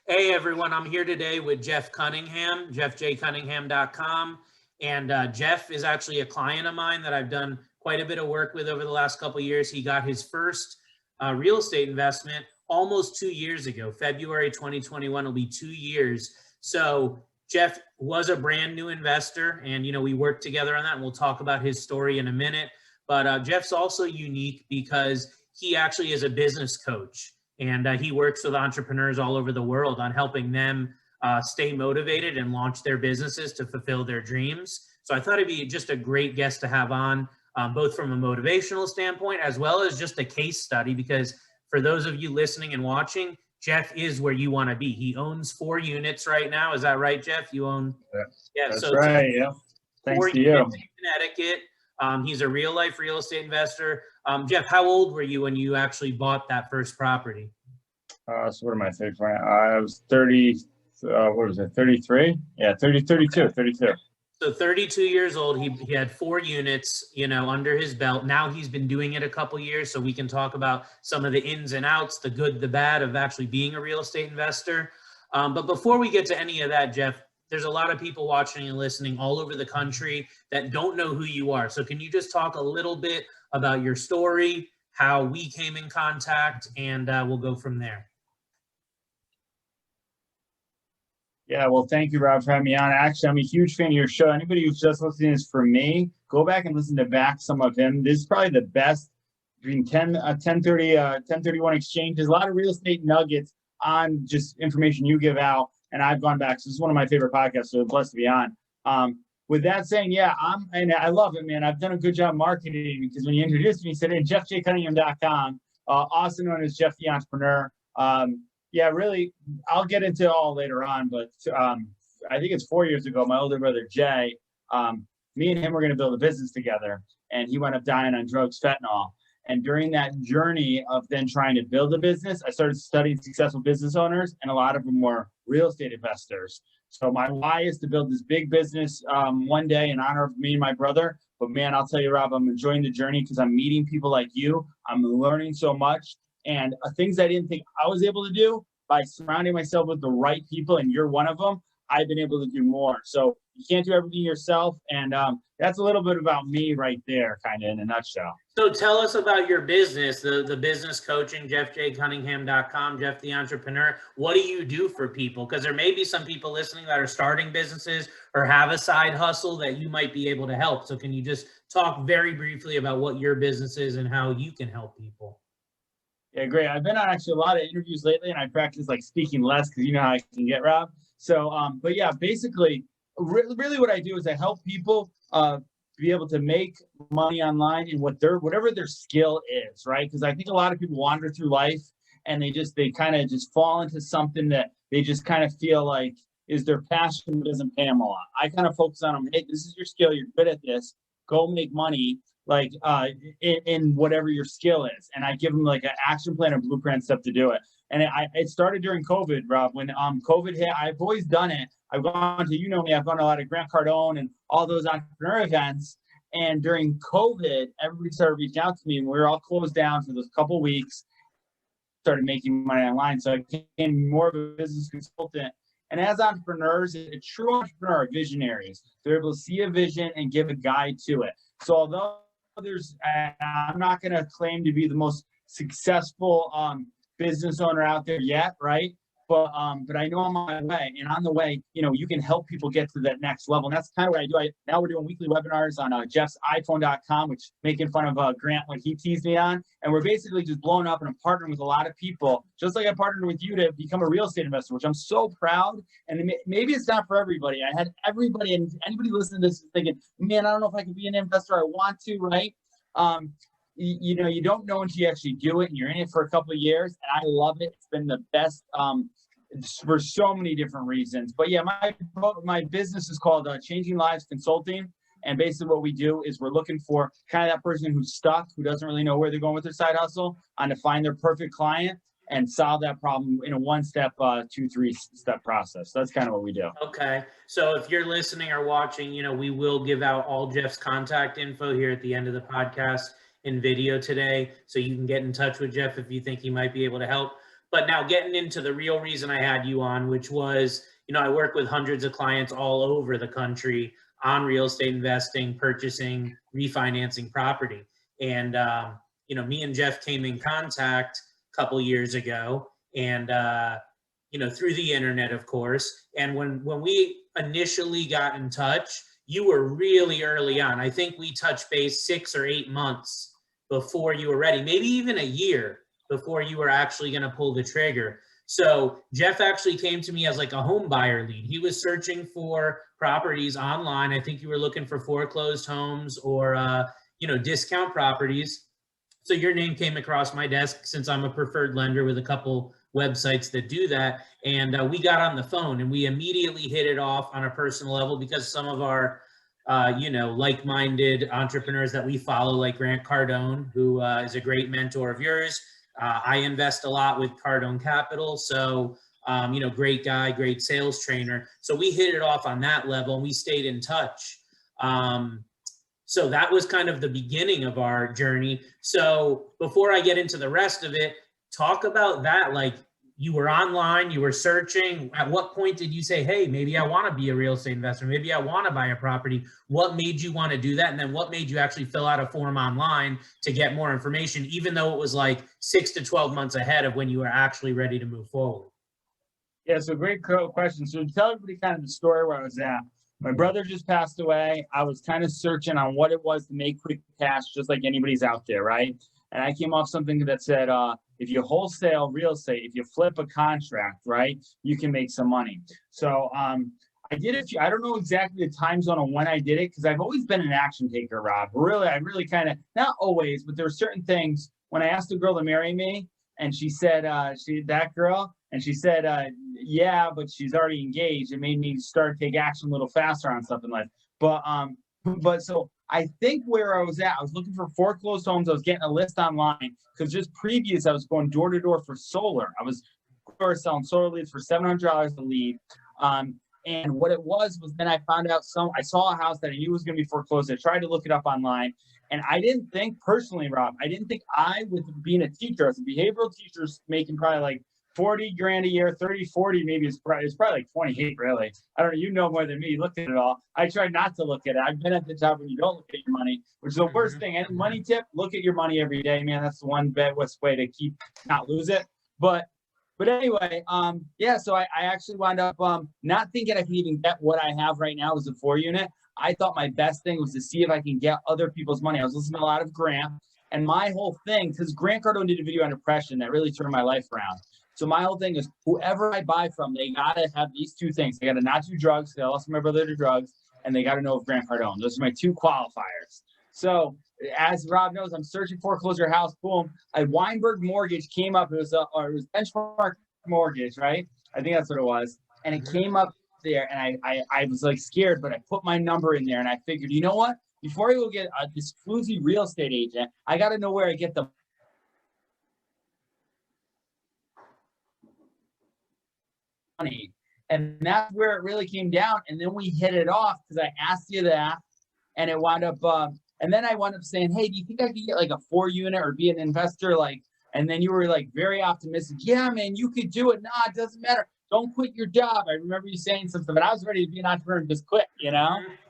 Hey everyone, I'm here today with Jeff Cunningham, jeffjcunningham.com. And Jeff is actually a client of mine that I've done quite a bit of work with over the last couple of years. He got his first real estate investment almost 2 years ago. February 2021 will be 2 years. So Jeff was a brand new investor, and we worked together on that, and we'll talk about his story in a minute. But Jeff's also unique because he actually is a business coach. And he works with entrepreneurs all over the world on helping them stay motivated and launch their businesses to fulfill their dreams. So I thought it'd be just a great guest to have on, both from a motivational standpoint as well as just a case study, because for those of you listening and watching, Jeff is where you want to be. He owns 4 units right now. Is that right, Jeff? You own? Yeah, that's right. Yeah. Thanks to you. In Connecticut. He's a real life real estate investor. Jeff, how old were you when you actually bought that first property? So what am I saying? I was 30, what was it, 33? Yeah, 32. So 32 years old, he had 4 units, under his belt. Now he's been doing it a couple years, so we can talk about some of the ins and outs, the good, the bad of actually being a real estate investor. But before we get to any of that, Jeff, there's a lot of people watching and listening all over the country that don't know who you are. So can you just talk a little bit about your story, how we came in contact, and we'll go from there. Yeah, well, thank you, Rob, for having me on. Actually, I'm a huge fan of your show. Anybody who's just listening to this for me, go back and listen to back some of him. This is probably the best between 1031 exchanges, a lot of real estate nuggets on just information you give out. And I've gone back. So this is one of my favorite podcasts, so I'm blessed to be on. With that saying, yeah, and I love it, man. I've done a good job marketing, because when you introduced me, you said, hey, jeffjcunningham.com, also known as Jeff the Entrepreneur. Yeah, really, I'll get into it all later on, but I think it's 4 years ago, my older brother, Jay, me and him were going to build a business together, and he wound up dying on drugs, fentanyl. And during that journey of then trying to build a business, I started studying successful business owners, and a lot of them were real estate investors. So my why is to build this big business one day in honor of me and my brother. But man, I'll tell you, Rob, I'm enjoying the journey because I'm meeting people like you. I'm learning so much. And things I didn't think I was able to do, by surrounding myself with the right people, and you're one of them, I've been able to do more. So you can't do everything yourself. And that's a little bit about me right there, kind of in a nutshell. So tell us about your business, the business coaching, jeffjcunningham.com, Jeff the Entrepreneur. What do you do for people? Because there may be some people listening that are starting businesses or have a side hustle that you might be able to help. So can you just talk very briefly about what your business is and how you can help people? Yeah, great. I've been on actually a lot of interviews lately, and I practice like speaking less because you know how I can get, Rob. So, but yeah, basically, really what I do is I help people be able to make money online in whatever their skill is, right? Because I think a lot of people wander through life and they kind of just fall into something that they just kind of feel like is their passion, but doesn't pay them a lot. I kind of focus on them. Hey, this is your skill. You're good at this. Go make money. Like in whatever your skill is. And I give them like an action plan, a blueprint, stuff to do it. And it started during COVID, Rob. When COVID hit, I've always done it. I've gone to, you know me, I've gone to a lot of Grant Cardone and all those entrepreneur events. And during COVID, everybody started reaching out to me, and we were all closed down for those couple weeks, started making money online. So I became more of a business consultant. And as entrepreneurs, a true entrepreneur, visionaries, they're able to see a vision and give a guide to it. So although I'm not going to claim to be the most successful business owner out there yet, right? But I know I'm on my way, and on the way, you can help people get to that next level. And that's kind of what I do. Now we're doing weekly webinars on jeffsiphone.com, which making fun of Grant, what he teased me on. And we're basically just blowing up, and I'm partnering with a lot of people, just like I partnered with you to become a real estate investor, which I'm so proud. And maybe it's not for everybody. I had everybody, and anybody listening to this is thinking, man, I don't know if I can be an investor. I want to, right? You don't know until you actually do it, and you're in it for a couple of years, and I love it. It's been the best for so many different reasons. But yeah, my business is called Changing Lives Consulting, and basically what we do is we're looking for kind of that person who's stuck, who doesn't really know where they're going with their side hustle, on to find their perfect client and solve that problem in a 1-step, 2-3-step process. So that's kind of what we do. Okay. So if you're listening or watching, we will give out all Jeff's contact info here at the end of the podcast in video today. So you can get in touch with Jeff if you think he might be able to help. But now getting into the real reason I had you on, which was, I work with hundreds of clients all over the country on real estate investing, purchasing, refinancing property. And, me and Jeff came in contact a couple years ago, and, through the internet, of course. And when we initially got in touch, you were really early on. I think we touched base 6 or 8 months before you were ready, maybe even a year before you were actually going to pull the trigger. So Jeff actually came to me as like a home buyer lead. He was searching for properties online. I think you were looking for foreclosed homes or, discount properties. So your name came across my desk since I'm a preferred lender with a couple websites that do that. And we got on the phone and we immediately hit it off on a personal level because some of our, like-minded entrepreneurs that we follow, like Grant Cardone, who is a great mentor of yours. I invest a lot with Cardone Capital. So, great guy, great sales trainer. So we hit it off on that level and we stayed in touch. So that was kind of the beginning of our journey. So before I get into the rest of it, talk about that. Like, you were online, you were searching. At what point did you say, hey, maybe I want to be a real estate investor? Maybe I want to buy a property. What made you want to do that? And then what made you actually fill out a form online to get more information, even though it was like 6 to 12 months ahead of when you were actually ready to move forward? Yeah, so great question. So to tell everybody kind of the story where I was at, my brother just passed away. I was kind of searching on what it was to make quick cash, just like anybody's out there, right? And I came off something that said, if you wholesale real estate, if you flip a contract, right, you can make some money. So I did it. I don't know exactly the time zone on when I did it because I've always been an action taker, Rob. Really, I really kind of, not always, but there were certain things. When I asked a girl to marry me, and she said, she said, yeah, but she's already engaged. It made me start to take action a little faster on something like. But so I think where I was at, I was looking for foreclosed homes. I was getting a list online because just previous, I was going door to door for solar. I was selling solar leads for $700 a lead. And what it was then I found out I saw a house that I knew was going to be foreclosed. I tried to look it up online. And I didn't think personally, Rob, with being a teacher, as a behavioral teacher, making probably like 40 grand a year, 30, 40, maybe it's probably like 28, really. I don't know. You know more than me. You looked at it all. I try not to look at it. I've been at the job when you don't look at your money, which is the worst thing. Any money tip, look at your money every day, man. That's the one best way to not lose it. But anyway, so I actually wound up not thinking I could even get what I have right now as a 4-unit. I thought my best thing was to see if I can get other people's money. I was listening to a lot of Grant, and my whole thing, because Grant Cardone did a video on depression that really turned my life around. So my whole thing is whoever I buy from, they got to have these two things. They got to not do drugs. I lost my brother to drugs, and they got to know of Grant Cardone. Those are my two qualifiers. So as Rob knows, I'm searching foreclosure house. Boom. A Weinberg mortgage came up. It was benchmark mortgage, right? I think that's what it was. And it came up there, and I was like scared, but I put my number in there, and I figured, you know what? Before I go get this floozy real estate agent, I got to know where I get the money. And that's where it really came down. And then we hit it off because I asked you that, and it wound up, and then I wound up saying, hey, do you think I could get like a 4-unit or be an investor? And then you were like very optimistic. Yeah, man, you could do it. Nah, it doesn't matter. Don't quit your job. I remember you saying something, but I was ready to be an entrepreneur and just quit,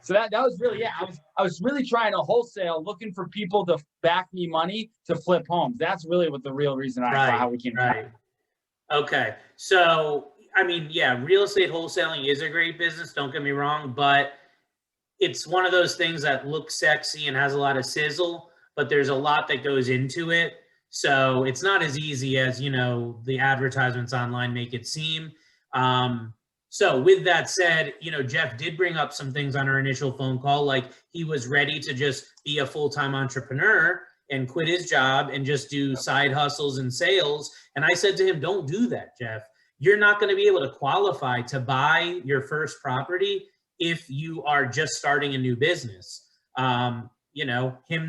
So that was really, I was really trying to wholesale, looking for people to back me money to flip homes. That's really what the real reason how we came right. Okay. So, I mean, yeah, real estate wholesaling is a great business. Don't get me wrong, but it's one of those things that looks sexy and has a lot of sizzle, but there's a lot that goes into it. So it's not as easy as, the advertisements online make it seem. So with that said, Jeff did bring up some things on our initial phone call, like he was ready to just be a full-time entrepreneur and quit his job and just do side hustles and sales. And I said to him, don't do that, Jeff. You're not going to be able to qualify to buy your first property if you are just starting a new business. Him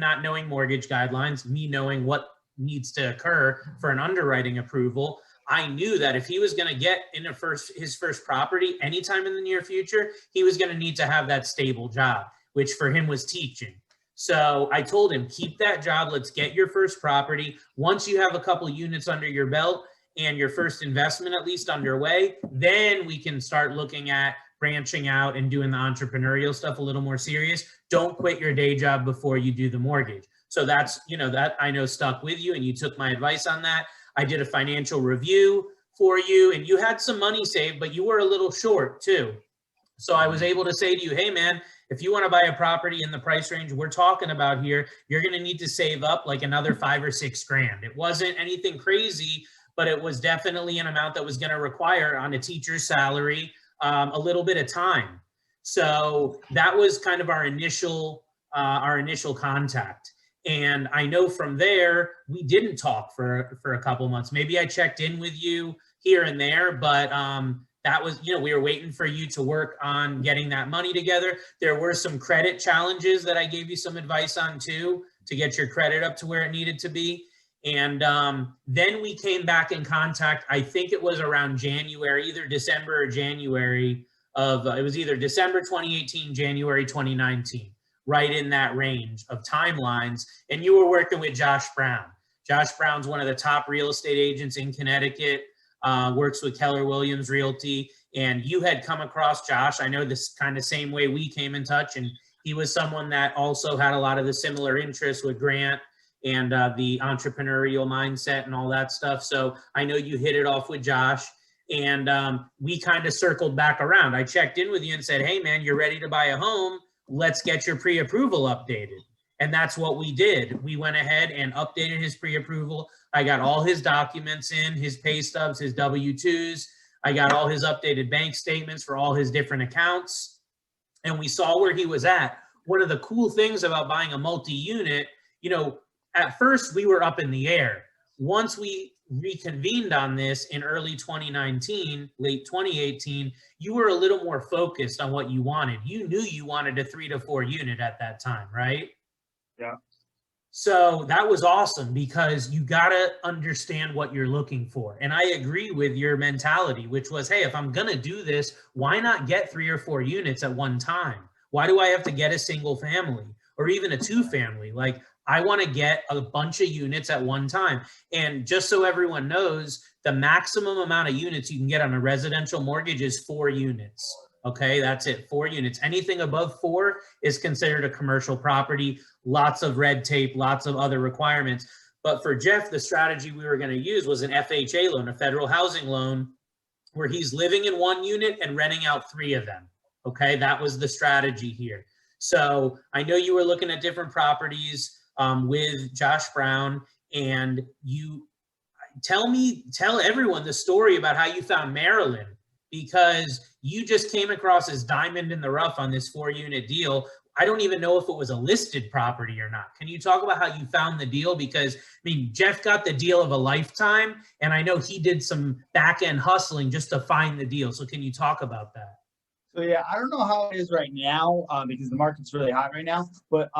not knowing mortgage guidelines, me knowing what needs to occur for an underwriting approval. I knew that if he was going to get his first property anytime in the near future, he was going to need to have that stable job, which for him was teaching. So I told him, keep that job. Let's get your first property. Once you have a couple units under your belt, and your first investment at least underway, then we can start looking at branching out and doing the entrepreneurial stuff a little more serious. Don't quit your day job before you do the mortgage. So that's, that I know stuck with you, and you took my advice on that. I did a financial review for you, and you had some money saved, but you were a little short too. So I was able to say to you, hey man, if you want to buy a property in the price range we're talking about here, you're going to need to save up like another 5 or 6 grand. It wasn't anything crazy, but it was definitely an amount that was going to require on a teacher's salary a little bit of time. So that was kind of our initial contact. And I know from there, we didn't talk for a couple months. Maybe I checked in with you here and there, but that was, we were waiting for you to work on getting that money together. There were some credit challenges that I gave you some advice on too, to get your credit up to where it needed to be. And then we came back in contact. I think it was around January, either December or January of, it was either December 2018, January 2019, right in that range of timelines. And you were working with Josh Brown. Josh Brown's one of the top real estate agents in Connecticut, works with Keller Williams Realty. And you had come across Josh. I know this kind of same way we came in touch. And he was someone that also had a lot of the similar interests with Grant and the entrepreneurial mindset and all that stuff. So I know you hit it off with Josh, and we kind of circled back around. I checked in with you and said, hey man, you're ready to buy a home. Let's get your pre-approval updated. And that's what we did. We went ahead and updated his pre-approval. I got all his documents in, his pay stubs, his W-2s. I got all his updated bank statements for all his different accounts. And we saw where he was at. One of the cool things about buying a multi-unit, at first we were up in the air. Once we reconvened on this in early 2019, late 2018, you were a little more focused on what you wanted. You knew you wanted a 3 to 4 unit at that time, right? Yeah. So that was awesome, because you got to understand what you're looking for. And I agree with your mentality, which was, hey, if I'm going to do this, why not get 3 or 4 units at one time? Why do I have to get a single family or even a 2-family? Like, I want to get a bunch of units at one time. And just so everyone knows, the maximum amount of units you can get on a residential mortgage is 4 units. Okay, that's it, 4 units. Anything above 4 is considered a commercial property. Lots of red tape, lots of other requirements. But for Jeff, the strategy we were going to use was an FHA loan, a federal housing loan, where he's living in 1 unit and renting out 3 of them. Okay, that was the strategy here. So I know you were looking at different properties with Josh Brown, and you tell everyone the story about how you found Maryland, because you just came across this diamond in the rough on this 4-unit deal. I don't even know if it was a listed property or not. Can you talk about how you found the deal? Because Jeff got the deal of a lifetime, and I know he did some back end hustling just to find the deal. So can you talk about that? So yeah, I don't know how it is right now because the market's really hot right now. But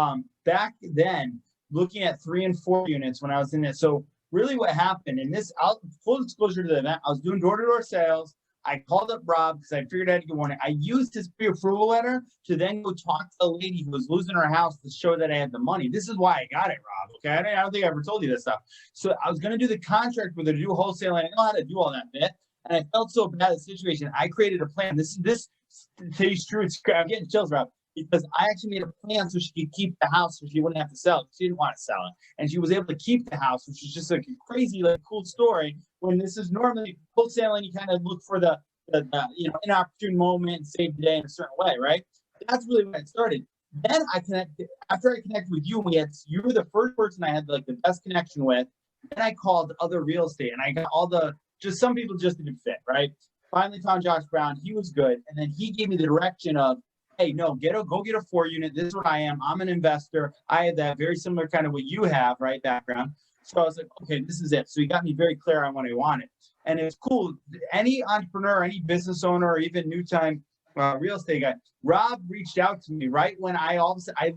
back then, looking at 3 and 4 units when I was in it. So really what happened, and this, full disclosure to the event, I was doing door-to-door sales. I called up Rob because I figured I had to get one. I used his pre-approval letter to then go talk to a lady who was losing her house to show that I had the money. This is why I got it, Rob. Okay, I don't think I ever told you this stuff. So I was going to do the contract with her to do wholesaling. I know how to do all that bit, and I felt so bad at the situation. I created a plan. This to tell you the truth, I'm getting chills, Rob, because I actually made a plan so she could keep the house, so she wouldn't have to sell it. She didn't want to sell it, and she was able to keep the house, which is just like a crazy, cool story. When this is normally wholesaling, you kind of look for the inopportune moment and save the day in a certain way, right? That's really when it started. Then after I connected with you, and you were the first person I had the best connection with. Then I called other real estate, and I got some people just didn't fit, right? Finally found Josh Brown. He was good, and then he gave me the direction of, hey, no, go get a 4-unit. This is what I am. I'm an investor. I had that very similar kind of what you have, right, background. So I was like, okay, this is it. So he got me very clear on what I wanted. And it's cool. Any entrepreneur, any business owner, or even new-time real estate guy, Rob reached out to me right when I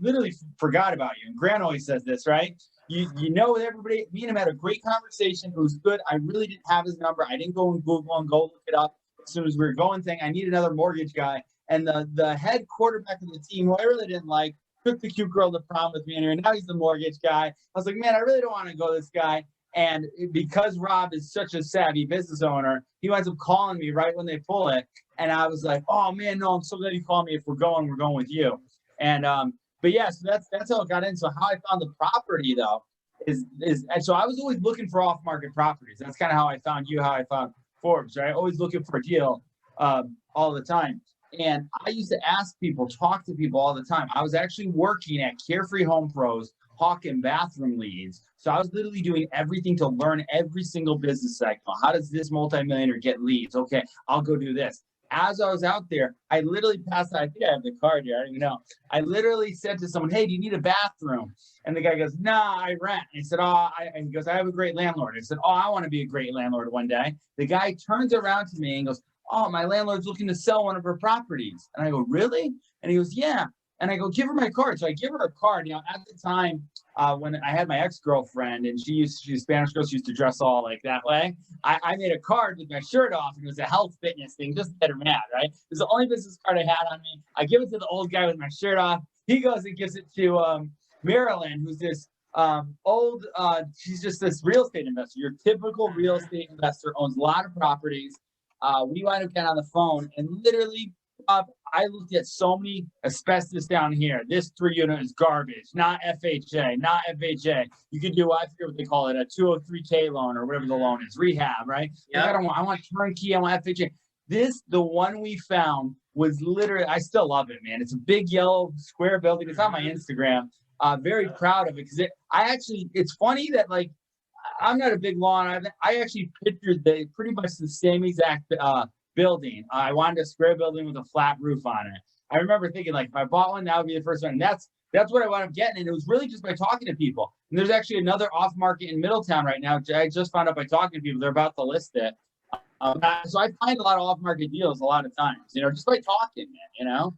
literally forgot about you. And Grant always says this, right? You know, everybody, me and him had a great conversation. It was good. I really didn't have his number. I didn't go on Google and go look it up. As soon as we were going, I need another mortgage guy. And the head quarterback of the team, who I really didn't like, took the cute girl to prom with me, and now he's the mortgage guy. I was like, man, I really don't want to go this guy. And because Rob is such a savvy business owner, he winds up calling me right when they pull it. And I was like, oh man, no, I'm so glad you called me. If we're going with you. And but yeah, so that's how it got in. So how I found the property though is and so I was always looking for off-market properties. That's kind of how I found you, how I found Forbes, right? Always looking for a deal all the time. And I used to ask people, talk to people all the time. I was actually working at Carefree Home Pros, hawking bathroom leads. So I was literally doing everything to learn every single business cycle. How does this multimillionaire get leads? Okay, I'll go do this. As I was out there, I literally passed, I think I have the card here, I don't even know. I literally said to someone, hey, do you need a bathroom? And the guy goes, nah, I rent. And I said, and he goes, I have a great landlord. I said, oh, I want to be a great landlord one day. The guy turns around to me and goes, oh, my landlord's looking to sell one of her properties. And I go, really? And he goes, yeah. And I go, give her my card. So I give her a card. You know, at the time when I had my ex-girlfriend and she's a Spanish girl, she used to dress all like that way. I made a card with my shirt off and it was a health fitness thing, just to get her mad, right? It was the only business card I had on me. I give it to the old guy with my shirt off. He goes and gives it to Marilyn, who's this old, she's just this real estate investor. Your typical real estate investor, owns a lot of properties. We wind up getting on the phone and literally, I looked at so many asbestos down here. This 3-unit is garbage, not FHA, not FHA. You could do, I forget what they call it, a 203K loan or whatever the loan is, rehab, right? Yeah. I want turnkey, I want FHA. The one we found was literally, I still love it, man. It's a big yellow square building. It's on my Instagram. Very proud of it because it's funny that like, I'm not a big lawn. I actually pictured pretty much the same exact building. I wanted a square building with a flat roof on it. I remember thinking like, if I bought one, that would be the first one. And that's what I wound up getting. And it was really just by talking to people. And there's actually another off market in Middletown right now. I just found out by talking to people, they're about to list it. So I find a lot of off market deals a lot of times, just by talking, man,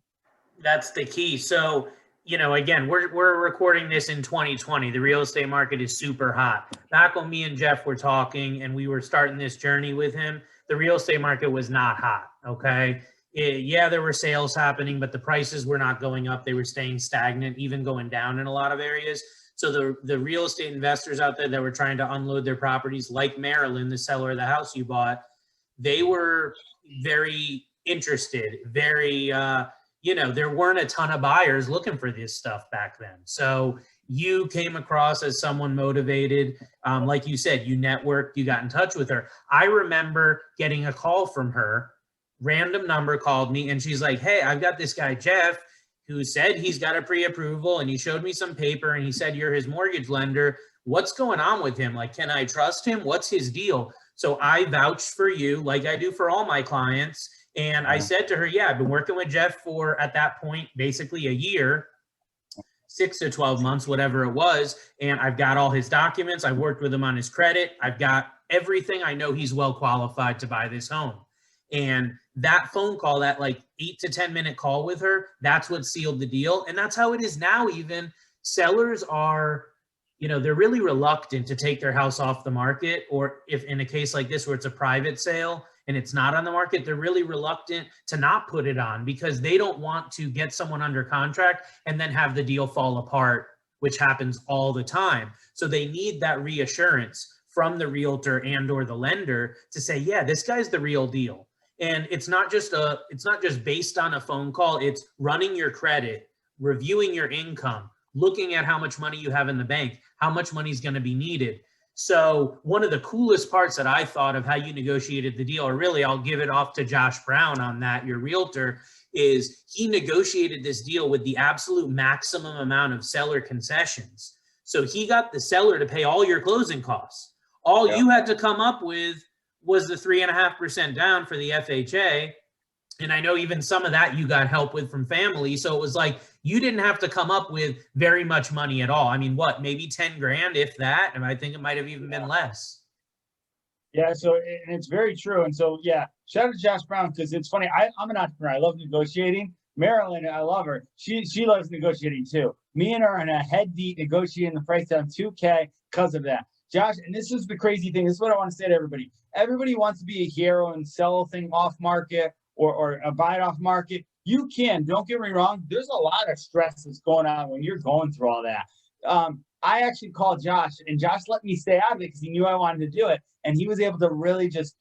That's the key. So, again, we're recording this in 2020. The real estate market is super hot. Back when me and Jeff were talking and we were starting this journey with him, the real estate market was not hot, okay? There were sales happening, but the prices were not going up. They were staying stagnant, even going down in a lot of areas. So the real estate investors out there that were trying to unload their properties, like Marilyn, the seller of the house you bought, they were very interested, very, there weren't a ton of buyers looking for this stuff back then. So you came across as someone motivated. Like you said, you networked, you got in touch with her. I remember getting a call from her, random number called me, and she's like, hey, I've got this guy, Jeff, who said he's got a pre-approval, and he showed me some paper, and he said, you're his mortgage lender. What's going on with him? Like, can I trust him? What's his deal? So I vouched for you like I do for all my clients. And I said to her, yeah, I've been working with Jeff for, at that point, basically a year, 6 to 12 months, whatever it was. And I've got all his documents. I've worked with him on his credit. I've got everything. I know he's well qualified to buy this home. And that phone call, that like 8 to 10 minute call with her, that's what sealed the deal. And that's how it is now. Even sellers are, they're really reluctant to take their house off the market, or if in a case like this where it's a private sale and it's not on the market, they're really reluctant to not put it on because they don't want to get someone under contract and then have the deal fall apart, which happens all the time. So they need that reassurance from the realtor and or the lender to say, yeah, this guy's the real deal. And it's not just based on a phone call. It's running your credit, reviewing your income, looking at how much money you have in the bank, how much money is going to be needed. So one of the coolest parts that I thought of how you negotiated the deal, or really I'll give it off to Josh Brown on that, your realtor, is he negotiated this deal with the absolute maximum amount of seller concessions. So he got the seller to pay all your closing costs. All you had to come up with was the 3.5% down for the FHA. And I know even some of that you got help with from family. So it was like, you didn't have to come up with very much money at all. I mean, what, maybe 10 grand, if that, and I think it might've even been less. Yeah. So, and it's very true. And so, yeah, shout out to Josh Brown. Cause it's funny. I'm an entrepreneur. I love negotiating. Marilyn, I love her. She loves negotiating too. Me and her are in a head deep negotiating the price down $2K because of that. Josh, and this is the crazy thing. This is what I want to say to everybody. Everybody wants to be a hero and sell a thing off market or buy it off market. You can, don't get me wrong. There's a lot of stress that's going on when you're going through all that. I actually called Josh, and Josh let me stay out of it because he knew I wanted to do it. And he was able to really just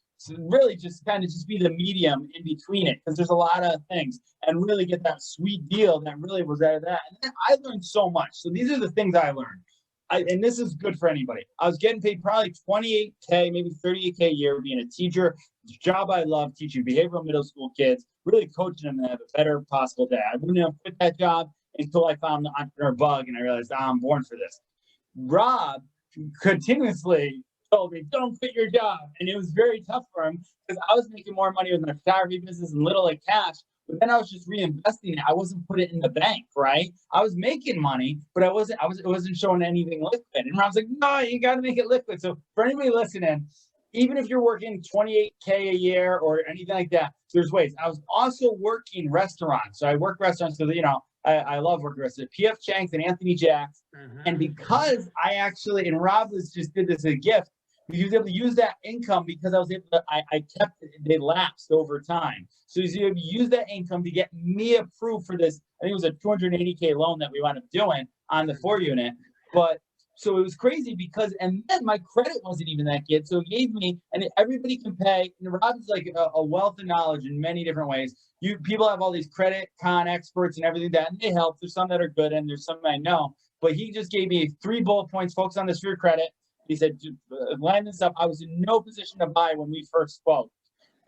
kind of just be the medium in between it, because there's a lot of things, and really get that sweet deal that really was out of that. And then I learned so much. So these are the things I learned. And this is good for anybody. I was getting paid probably 28K, maybe 38K a year being a teacher. Job I love, teaching behavioral middle school kids, really coaching them to have a better possible day. I wouldn't have quit that job until I found the entrepreneur bug and I realized, I'm born for this. Rob continuously told me, don't quit your job. And it was very tough for him because I was making more money with my photography business and little like cash. But then I was just reinvesting it. I wasn't putting it in the bank, right? I was making money, but it wasn't showing anything liquid. And Rob's like, no, you got to make it liquid. So for anybody listening, even if you're working 28K a year or anything like that, there's ways. I was also working restaurants. So I work restaurants because, I love working restaurants. PF Chang's and Anthony Jack's. And because I actually, and Rob just did this as a gift, he was able to use that income because I was able to, I kept it, they lapsed over time. So he was able to use that income to get me approved for this. I think it was a 280K loan that we wound up doing on the 4-unit. But so it was crazy because, and then my credit wasn't even that good. So it gave me, and everybody can pay. And Rob's like a wealth of knowledge in many different ways. People have all these credit con experts and everything and they help. There's some that are good and there's some I know. But he just gave me 3 bullet points, focus on this for your credit. He said, line this up. I was in no position to buy when we first spoke.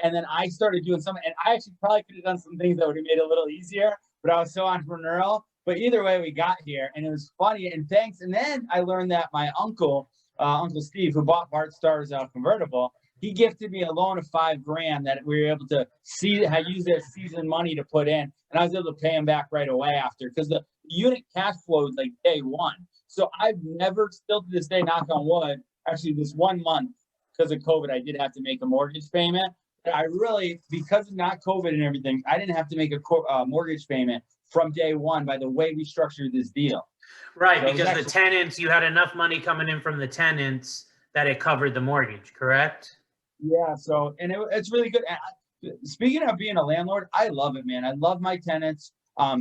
And then I started doing something, and I actually probably could have done some things that would have made it a little easier, but I was so entrepreneurial. But either way, we got here, and it was funny. And thanks. And then I learned that my uncle, Uncle Steve, who bought Bart Starr's convertible, he gifted me a loan of $5,000 that we were able to use their season money to put in. And I was able to pay him back right away after, because the unit cash flow is like day one. So I've never, still to this day, knock on wood, actually this 1 month, because of COVID, I did have to make a mortgage payment. But I really, because of not COVID and everything, I didn't have to make a mortgage payment from day one by the way we structured this deal. Right, so because the tenants, you had enough money coming in from the tenants that it covered the mortgage, correct? Yeah, so, and it's really good. Speaking of being a landlord, I love it, man. I love my tenants.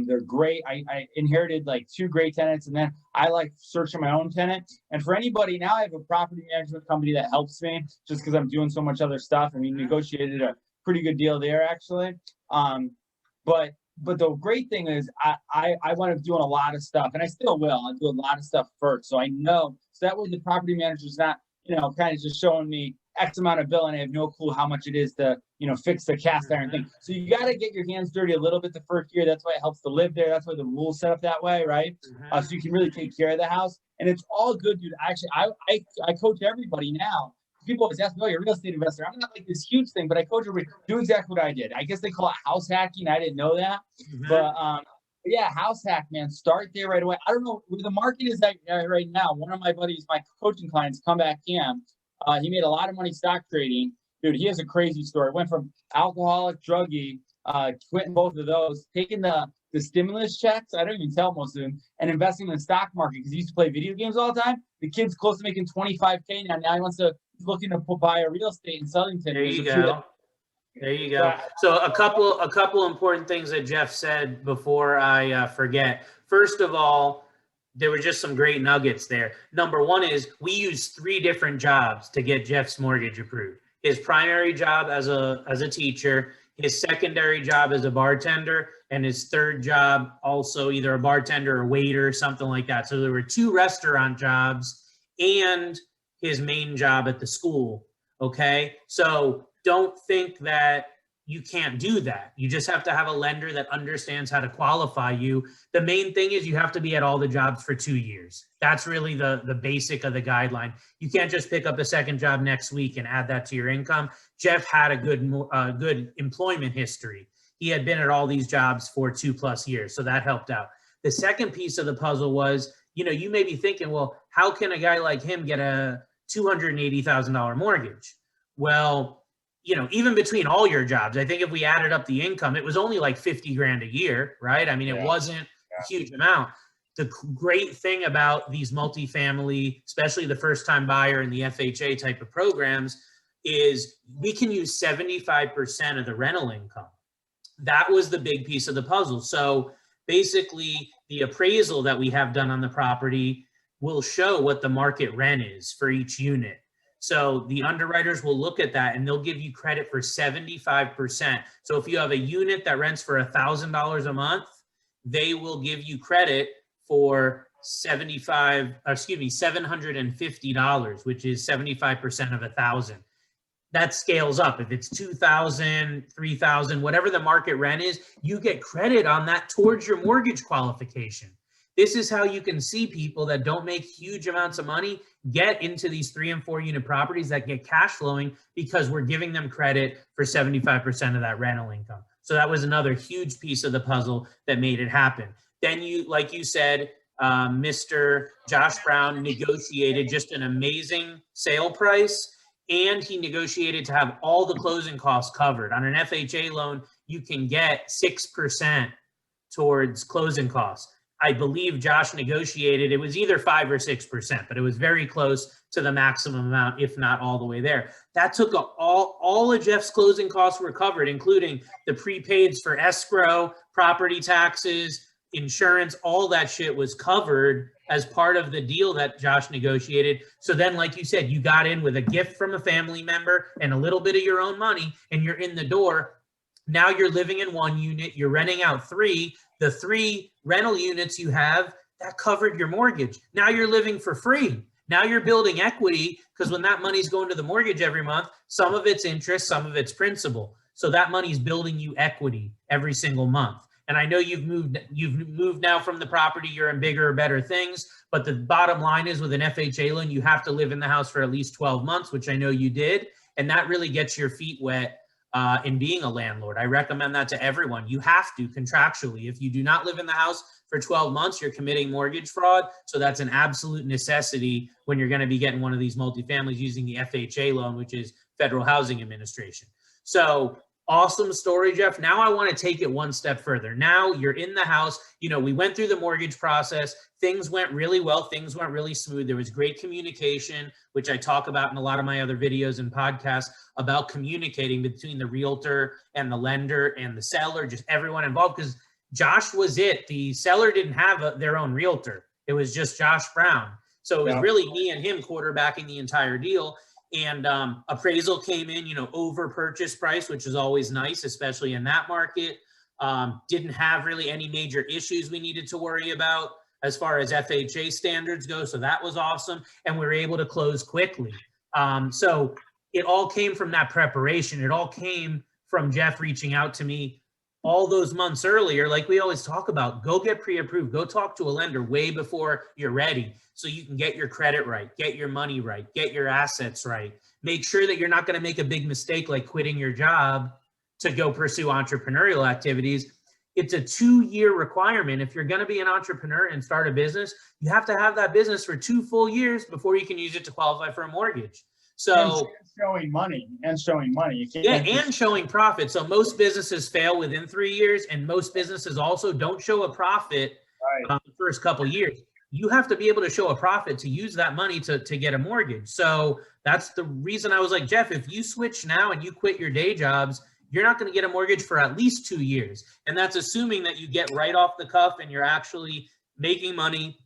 They're great. I inherited like 2 great tenants, and then I like searching my own tenant. And for anybody, now I have a property management company that helps me just because I'm doing so much other stuff. I mean, negotiated a pretty good deal there actually. But the great thing is I wound up doing a lot of stuff, and I still will. I'll do a lot of stuff first. So I know, so that way the property manager's not, kind of just showing me X amount of bill and I have no clue how much it is to, fix the cast iron thing. So you got to get your hands dirty a little bit the first year. That's why it helps to live there. That's why the rules set up that way, right? So you can really take care of the house. And it's all good, dude. Actually, I coach everybody now. People always ask me, oh, you're a real estate investor. I'm not like this huge thing, but I coach everybody. Do exactly what I did. I guess they call it house hacking. I didn't know that. But yeah, house hack, man. Start there right away. I don't know where the market is at right now. One of my buddies, my coaching clients, Comeback Cam, he made a lot of money stock trading. Dude, he has a crazy story. Went from alcoholic, druggie, quitting both of those, taking the stimulus checks, I don't even tell most of them, and investing in the stock market because he used to play video games all the time. The kid's close to making 25K now. Now he's looking to buy a real estate in Southington. There you go. There you go. So a couple important things that Jeff said before I forget. First of all, there were just some great nuggets there. Number one is we used 3 different jobs to get Jeff's mortgage approved. His primary job as a teacher, his secondary job as a bartender, and his third job also either a bartender or waiter, something like that. So there were 2 restaurant jobs and his main job at the school. Okay, so don't think that you can't do that. You just have to have a lender that understands how to qualify you. The main thing is you have to be at all the jobs for 2 years. That's really the basic of the guideline. You can't just pick up a second job next week and add that to your income. Jeff had a good employment history. He had been at all these jobs for 2+ years, so that helped out. The second piece of the puzzle was, you may be thinking, well, how can a guy like him get a $280,000 mortgage? Well, even between all your jobs, I think if we added up the income, it was only like 50 grand a year, right? I mean, it wasn't a huge amount. The great thing about these multifamily, especially the first time buyer and the FHA type of programs, is we can use 75% of the rental income. That was the big piece of the puzzle. So basically the appraisal that we have done on the property, will show what the market rent is for each unit. So the underwriters will look at that and they'll give you credit for 75%. So if you have a unit that rents for $1,000 a month, they will give you credit for $750, which is 75% of 1,000. That scales up. If it's 2,000, 3,000, whatever the market rent is, you get credit on that towards your mortgage qualification. This is how you can see people that don't make huge amounts of money get into these 3 and 4 unit properties that get cash flowing, because we're giving them credit for 75% of that rental income. So that was another huge piece of the puzzle that made it happen. Then you, like you said, Mr. Josh Brown negotiated just an amazing sale price, and he negotiated to have all the closing costs covered. On an FHA loan, you can get 6% towards closing costs. I believe Josh negotiated, it was either 5 or 6%, but it was very close to the maximum amount, if not all the way there. That took all of Jeff's closing costs were covered, including the prepaids for escrow, property taxes, insurance, all that shit was covered as part of the deal that Josh negotiated. So then, like you said, you got in with a gift from a family member and a little bit of your own money, and you're in the door. Now you're living in 1 unit, you're renting out 3. The 3 rental units you have, that covered your mortgage. Now you're living for free. Now you're building equity, because when that money's going to the mortgage every month, some of it's interest, some of it's principal. So that money's building you equity every single month. And I know you've moved now from the property, you're in bigger or better things, but the bottom line is, with an FHA loan, you have to live in the house for at least 12 months, which I know you did. And that really gets your feet wet in being a landlord. I recommend that to everyone. You have to contractually. If you do not live in the house for 12 months, you're committing mortgage fraud. So that's an absolute necessity when you're going to be getting one of these multifamilies using the FHA loan, which is Federal Housing Administration. So awesome story, Jeff. Now I want to take it one step further. Now you're in the house. You know, we went through the mortgage process. Things went really well. Things went really smooth. There was great communication, which I talk about in a lot of my other videos and podcasts, about communicating between the realtor and the lender and the seller, just everyone involved, because Josh was it. The seller didn't have their own realtor. It was just Josh Brown. So it was really me and him quarterbacking the entire deal. And appraisal came in, you know, over purchase price, which is always nice, especially in that market. Didn't have really any major issues we needed to worry about as far as FHA standards go. So that was awesome. And we were able to close quickly. So it all came from that preparation. It all came from Jeff reaching out to me all those months earlier. Like we always talk about, go get pre-approved, go talk to a lender way before you're ready, so you can get your credit right, get your money right, get your assets right. Make sure that you're not going to make a big mistake like quitting your job to go pursue entrepreneurial activities. It's a 2-year requirement. If you're going to be an entrepreneur and start a business, you have to have that business for 2 full years before you can use it to qualify for a mortgage. So and showing money. You can't and showing profit. So most businesses fail within 3 years, and most businesses also don't show a profit the first couple years. You have to be able to show a profit to use that money to get a mortgage. So that's the reason I was like, Jeff, if you switch now and you quit your day jobs, you're not going to get a mortgage for at least 2 years. And that's assuming that you get right off the cuff and you're actually making money,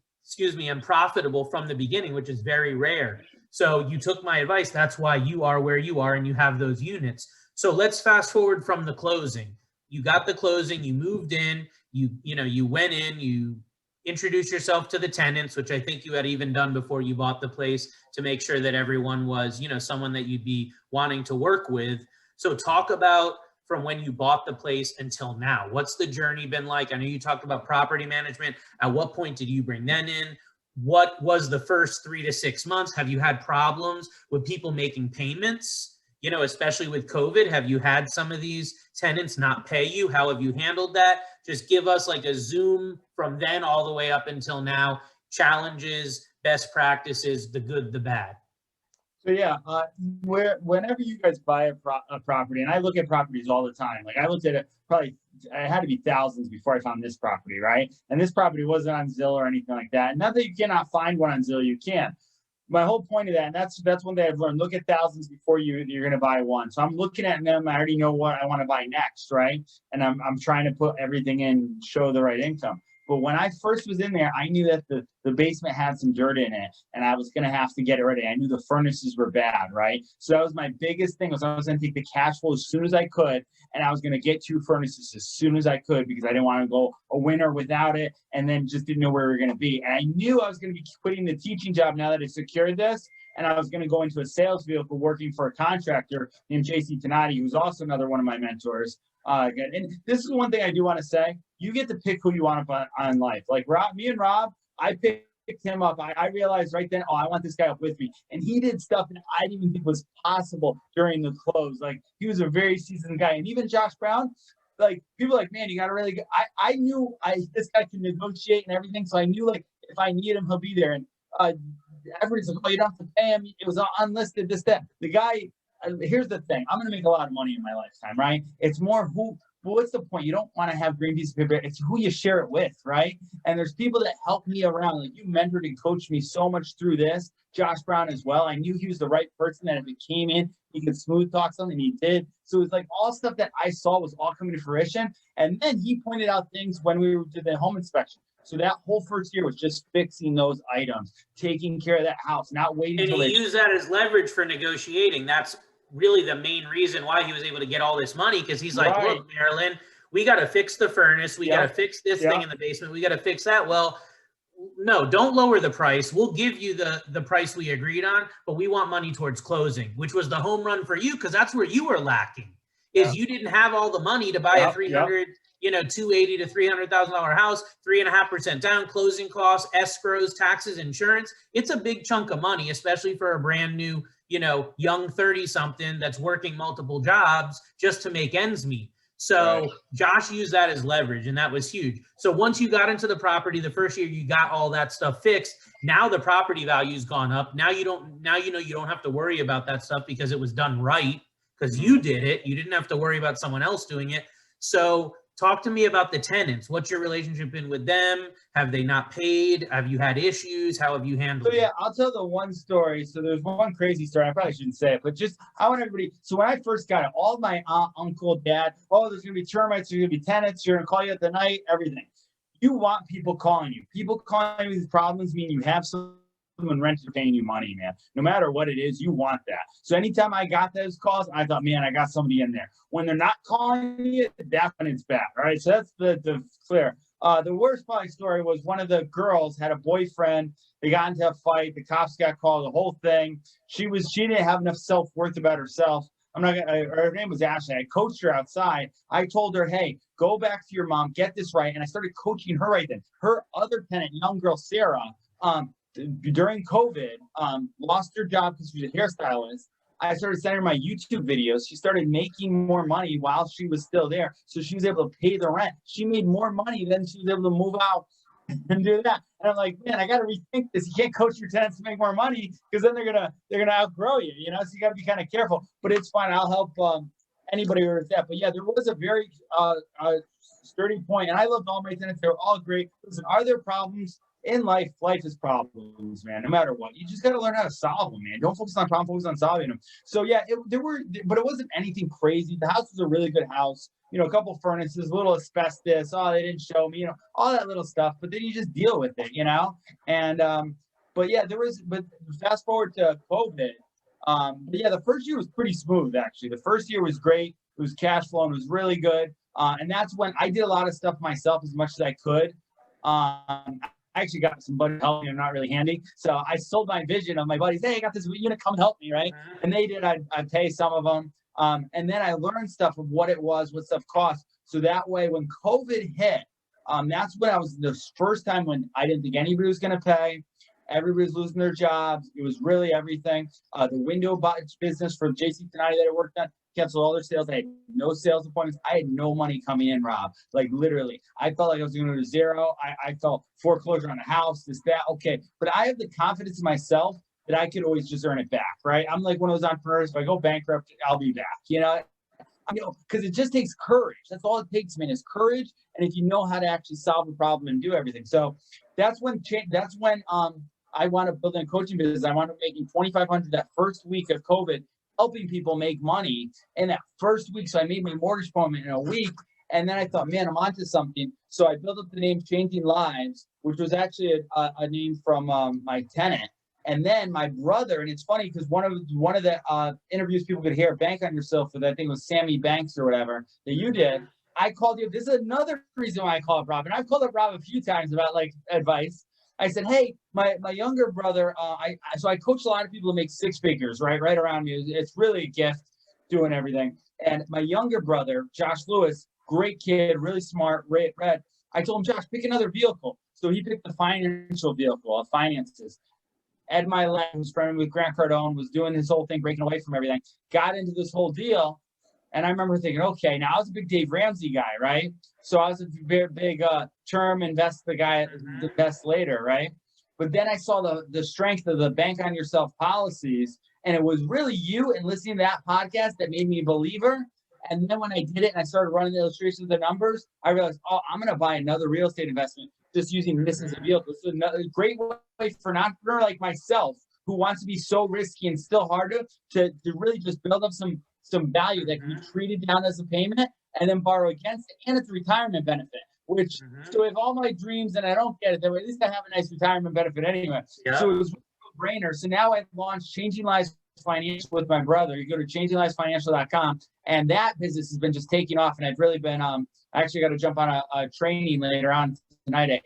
and profitable from the beginning, which is very rare. So you took my advice. That's why you are where you are and you have those units. So let's fast forward from the closing. You got the closing, you moved in, you went in, you introduced yourself to the tenants, which I think you had even done before you bought the place, to make sure that everyone was, someone that you'd be wanting to work with. So talk about from when you bought the place until now. What's the journey been like? I know you talked about property management. At what point did you bring them in? What was the first 3 to 6 months? Have you had problems with people making payments? Especially with COVID, have you had some of these tenants not pay you? How have you handled that? Just give us like a zoom from then all the way up until now. Challenges, best practices, the good, the bad. So yeah, whenever you guys buy a property, and I look at properties all the time. Like I looked at it probably, I had to be thousands before I found this property, right? And this property wasn't on Zillow or anything like that. Not that you cannot find one on Zillow, you can. My whole point of that, and that's one thing I've learned, look at thousands before you're going to buy one. So I'm looking at them, I already know what I want to buy next, right? And I'm trying to put everything in, show the right income. But when I first was in there, I knew that the basement had some dirt in it, and I was going to have to get it ready. I knew the furnaces were bad, right? So that was my biggest thing, was I was going to take the cash flow as soon as I could, and I was going to get 2 furnaces as soon as I could, because I didn't want to go a winter without it, and then just didn't know where we were going to be. And I knew I was going to be quitting the teaching job now that I secured this, and I was going to go into a sales vehicle working for a contractor named JC Tenati, who's also another one of my mentors. And this is one thing I do want to say. You get to pick who you want on life. Like me and Rob, I picked him up. I realized right then, oh, I want this guy up with me. And he did stuff that I didn't even think was possible during the close. Like, he was a very seasoned guy. And even Josh Brown, like, people are like, man, you got to really go. I knew this guy can negotiate and everything. So I knew, like, if I need him, he'll be there. And everybody's like, oh, you don't have to pay him. It was unlisted, this, that. The guy, here's the thing. I'm going to make a lot of money in my lifetime, right? It's more what's the point? You don't want to have green piece of paper. It's who you share it with, right? And there's people that help me around. Like, you mentored and coached me so much through this. Josh Brown as well. I knew he was the right person, that if it came in, he could smooth talk something. He did. So it was like all stuff that I saw was all coming to fruition. And then he pointed out things when we did the home inspection. So that whole first year was just fixing those items, taking care of that house, not waiting. And he used that as leverage for negotiating. That's really the main reason why he was able to get all this money, because he's like, look, Marilyn, we got to fix the furnace. We got to fix this thing in the basement. We got to fix that. Well, no, don't lower the price. We'll give you the price we agreed on, but we want money towards closing, which was the home run for you, because that's where you were lacking, is you didn't have all the money to buy a $280,000 to $300,000 house, 3.5% down, closing costs, escrows, taxes, insurance. It's a big chunk of money, especially for a brand new, young 30-something that's working multiple jobs just to make ends meet. So Josh used that as leverage, and that was huge. So once you got into the property, the first year you got all that stuff fixed. Now the property value's gone up. Now you don't have to worry about that stuff, because it was done right, because you did it. You didn't have to worry about someone else doing it. So talk to me about the tenants. What's your relationship been with them? Have they not paid? Have you had issues? How have you handled it? So I'll tell the one story. So there's one crazy story. I probably shouldn't say it, but just, I want everybody. So when I first got it, all my aunt, uncle, dad, oh, there's going to be termites, there's going to be tenants, you're going to call you at the night, everything. You want people calling you. People calling you with these problems mean you have someone renters are paying you money, man. No matter what it is, you want that. So anytime I got those calls, I thought, man, I got somebody in there. When they're not calling you, that's when it's bad. All right. So that's the clear. The worst probably story was one of the girls had a boyfriend. They got into a fight. The cops got called, the whole thing. She didn't have enough self-worth about herself. Her name was Ashley. I coached her outside. I told her, hey, go back to your mom, get this right. And I started coaching her right then. Her other tenant, young girl, Sarah, during COVID, lost her job because she was a hairstylist. I started sending her my YouTube videos. She started making more money while she was still there. So she was able to pay the rent. She made more money than she was able to move out and do that. And I'm like, man, I got to rethink this. You can't coach your tenants to make more money, because then they're gonna outgrow you, So you got to be kind of careful. But it's fine. I'll help anybody with that. But yeah, there was a very sturdy point, and I loved all my tenants. They were all great. Listen, are there problems? In life, life is problems, man. No matter what, you just got to learn how to solve them, man. Don't focus on problems, focus on solving them. So yeah, but it wasn't anything crazy. The house was a really good house. A couple furnaces, a little asbestos. Oh, they didn't show me, all that little stuff. But then you just deal with it, And but yeah, But fast forward to COVID. But yeah, the first year was pretty smooth, actually. The first year was great. It was cash flow and it was really good. And that's when I did a lot of stuff myself as much as I could. I actually got some buddies helping. I'm not really handy. So I sold my vision of my buddies. Hey, I got this unit, come help me, right? And they did. I'd pay some of them. And then I learned stuff of what it was, what stuff cost. So that way, when COVID hit, that's when the first time when I didn't think anybody was going to pay. Everybody was losing their jobs. It was really everything. The window business for JC Tenati that I worked on canceled all their sales. I had no sales appointments. I had no money coming in, Rob. Like, literally, I felt like I was going to go to zero. I felt foreclosure on the house, this, that. Okay. But I have the confidence in myself that I could always just earn it back, right? I'm like one of those entrepreneurs. If I go bankrupt, I'll be back, because it just takes courage. That's all it takes, man, is courage. And if you know how to actually solve a problem and do everything. So that's when I wound up building a coaching business. I wound up making $2,500 that first week of COVID, helping people make money in that first week. So I made my mortgage payment in a week. And then I thought, man, I'm onto something. So I built up the name Changing Lives, which was actually a name from my tenant. And then my brother, and it's funny because one of the interviews people could hear, Bank on Yourself, with I think it was Sammy Banks or whatever that you did. I called you. This is another reason why I call up Rob. And I've called up Rob a few times about like advice. I said, hey, my younger brother, so I coach a lot of people to make six figures, right around me. It's really a gift doing everything. And my younger brother, Josh Lewis, great kid, really smart, red. I told him, Josh, pick another vehicle. So he picked the financial vehicle of finances. Ed Milet, who's friendly with Grant Cardone, was doing his whole thing, breaking away from everything, got into this whole deal. And I remember thinking, okay, now I was a big Dave Ramsey guy, right? So I was a very big term invest the guy, the best later, right? But then I saw the strength of the Bank on Yourself policies. And it was really you and listening to that podcast that made me a believer. And then when I did it and I started running the illustrations of the numbers, I realized, oh, I'm going to buy another real estate investment just using this as a vehicle. This is another great way for an entrepreneur like myself who wants to be so risky and still hard to really just build up some value that can be treated down as a payment and then borrow against it. And it's a retirement benefit, which, so if all my dreams and I don't get it, then at least I have a nice retirement benefit anyway. Yeah. So it was a brainer. So now I've launched Changing Lives Financial with my brother. You go to changinglivesfinancial.com, and that business has been just taking off. And I've really been, I actually got to jump on a training later on tonight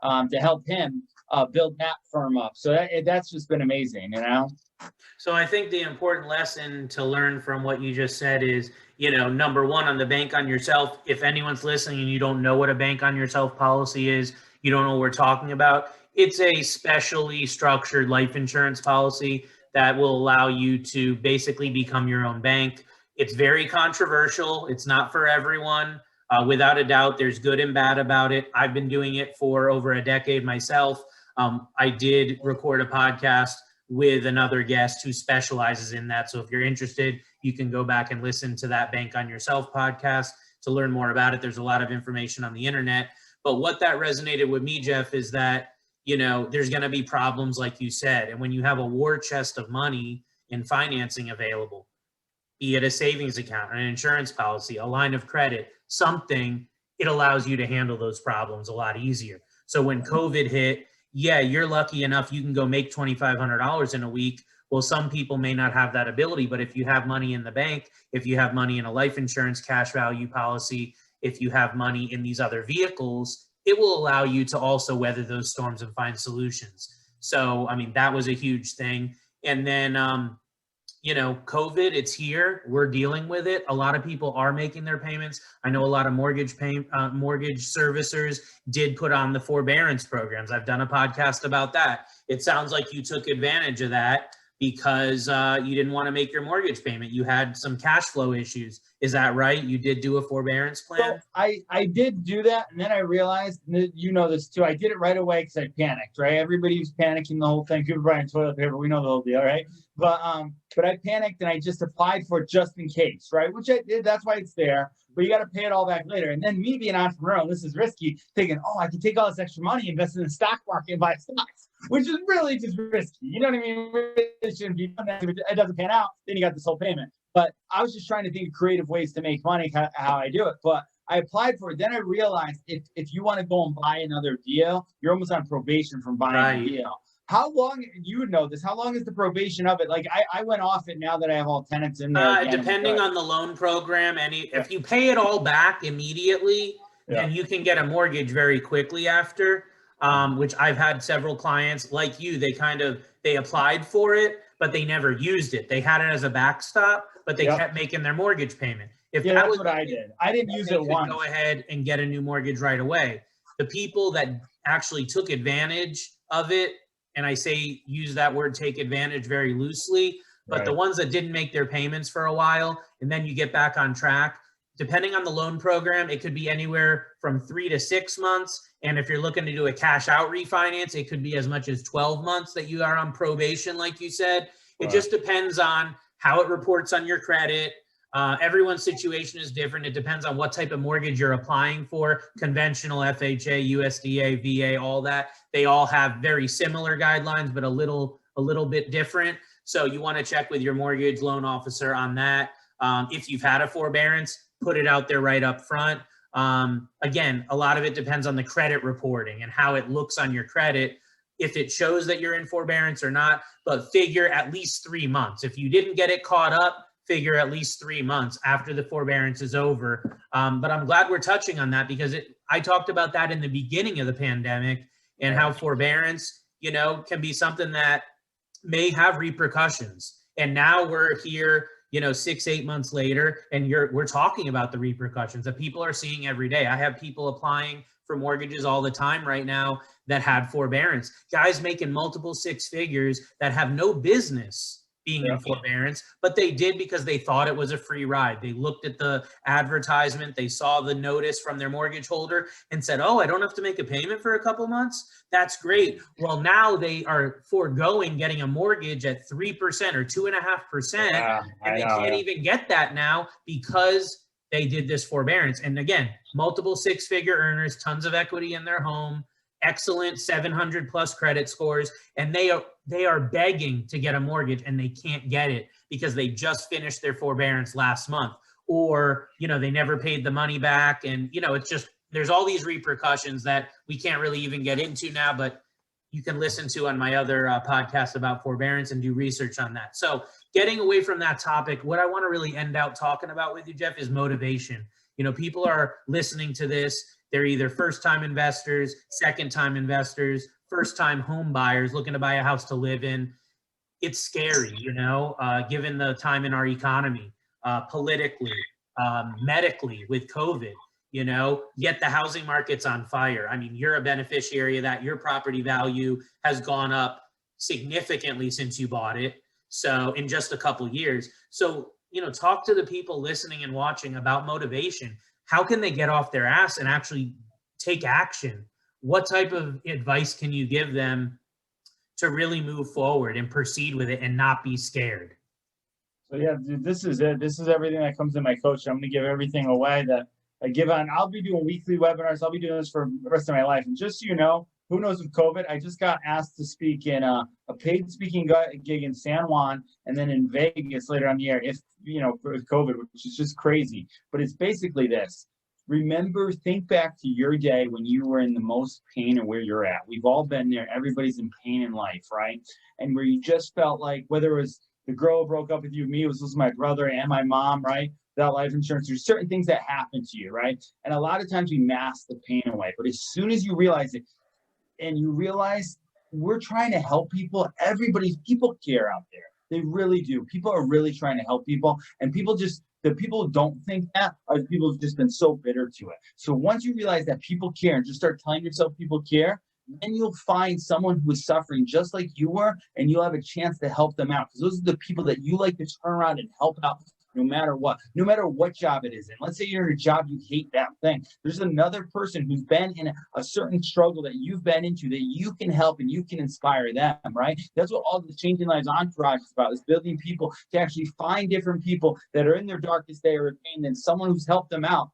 to help him build that firm up. So that's just been amazing, you know? So I think the important lesson to learn from what you just said is, number one, on the Bank on Yourself, if anyone's listening and you don't know what a Bank on Yourself policy is, you don't know what we're talking about, it's a specially structured life insurance policy that will allow you to basically become your own bank. It's very controversial. It's not for everyone. Without a doubt, there's good and bad about it. I've been doing it for over a decade myself. I did record a podcast with another guest who specializes in that. So if you're interested, you can go back and listen to that Bank on Yourself podcast to learn more about it. There's a lot of information on the internet. But what that resonated with me, Jeff, is that, there's going to be problems like you said. And when you have a war chest of money and financing available, be it a savings account, an insurance policy, a line of credit, something, it allows you to handle those problems a lot easier. So when COVID hit, yeah, you're lucky enough you can go make $2,500 in a week. Well, some people may not have that ability, but if you have money in the bank, if you have money in a life insurance cash value policy, if you have money in these other vehicles, it will allow you to also weather those storms and find solutions. So, I mean, that was a huge thing. And then, COVID, it's here. We're dealing with it. A lot of people are making their payments. I know a lot of mortgage servicers did put on the forbearance programs. I've done a podcast about that. It sounds like you took advantage of that because you didn't want to make your mortgage payment. You had some cash flow issues. Is that right? You did do a forbearance plan? So I did do that. And then I realized, you know this too, I did it right away because I panicked, right? Everybody was panicking the whole thing. People buying toilet paper. We know the whole deal, right? But I panicked and I just applied for it just in case, right? Which I did. That's why it's there. But you got to pay it all back later. And then me being an entrepreneur, this is risky, thinking, oh, I can take all this extra money, invest in the stock market and buy stocks, which is really just risky. You know what I mean? It shouldn't be done. If it doesn't pan out, then you got this whole payment. But I was just trying to think of creative ways to make money, how I do it. But I applied for it. Then I realized if you want to go and buy another deal, you're almost on probation from buying a deal. How long, you would know this, how long is the probation of it? Like I went off it now that I have all tenants in there. Depending on the loan program, if you pay it all back immediately, then you can get a mortgage very quickly after, which I've had several clients like you, they applied for it, but they never used it. They had it as a backstop, but they kept making their mortgage payment. If that was what I did. I didn't use it once. Go ahead and get a new mortgage right away. The people that actually took advantage of it, and I say use that word take advantage very loosely, but the ones that didn't make their payments for a while, and then you get back on track, depending on the loan program, it could be anywhere from 3 to 6 months. And if you're looking to do a cash out refinance, it could be as much as 12 months that you are on probation, like you said. It just depends on how it reports on your credit. Everyone's situation is different. It depends on what type of mortgage you're applying for. Conventional, FHA, USDA, VA, all that. They all have very similar guidelines, but a little bit different. So you want to check with your mortgage loan officer on that. If you've had a forbearance, put it out there right up front. Again, a lot of it depends on the credit reporting and how it looks on your credit, if it shows that you're in forbearance or not, but figure at least 3 months. If you didn't get it caught up, figure at least 3 months after the forbearance is over. But I'm glad we're touching on that, because I talked about that in the beginning of the pandemic, and how forbearance, can be something that may have repercussions. And now we're here, 6-8 months later, and we're talking about the repercussions that people are seeing every day. I have people applying for mortgages all the time right now that had forbearance. Guys making multiple 6 figures that have no business being in forbearance, but they did because they thought it was a free ride. They looked at the advertisement, they saw the notice from their mortgage holder and said, oh, I don't have to make a payment for a couple months. That's great. Well, now they are foregoing getting a mortgage at 3% or 2.5%, and they can't even get that now because they did this forbearance. And again, multiple 6-figure earners, tons of equity in their home, excellent 700 plus credit scores, and they are begging to get a mortgage, and they can't get it because they just finished their forbearance last month, or they never paid the money back. And it's just, there's all these repercussions that we can't really even get into now, but you can listen to on my other podcast about forbearance and do research on that. So getting away from that topic, what I want to really end out talking about with you, Jeff, is motivation. People are listening to this. They're either first-time investors, second-time investors, first-time home buyers looking to buy a house to live in. It's scary, given the time in our economy, politically, medically with COVID, yet the housing market's on fire. I mean, you're a beneficiary of that. Your property value has gone up significantly since you bought it. So in just a couple years. So, talk to the people listening and watching about motivation. How can they get off their ass and actually take action? What type of advice can you give them to really move forward and proceed with it and not be scared? So yeah, dude, this is it. This is everything that comes in my coaching. I'm going to give everything away that I give on. I'll be doing weekly webinars. I'll be doing this for the rest of my life. And just so you know, who knows with COVID, I just got asked to speak in a paid speaking gig in San Juan and then in Vegas later on the year, if, with COVID, which is just crazy. But it's basically this. Remember, think back to your day when you were in the most pain and where you're at. We've all been there. Everybody's in pain in life, right? And where you just felt like, whether it was the girl who broke up with you, me, it was just my brother and my mom, right? Without life insurance, there's certain things that happen to you, right? And a lot of times we mask the pain away. But as soon as you realize it, and you realize we're trying to help people, people care out there. They really do. People are really trying to help people. And the people who don't think that are the people who've just been so bitter to it. So once you realize that people care and just start telling yourself people care, then you'll find someone who is suffering just like you were, and you'll have a chance to help them out. Because those are the people that you like to turn around and help out no matter what job it is in. Let's say you're in a job you hate that thing. There's another person who's been in a certain struggle that you've been into that you can help and you can inspire them, right? That's what all the Changing Lives Entourage is about, is building people to actually find different people that are in their darkest day or pain, and someone who's helped them out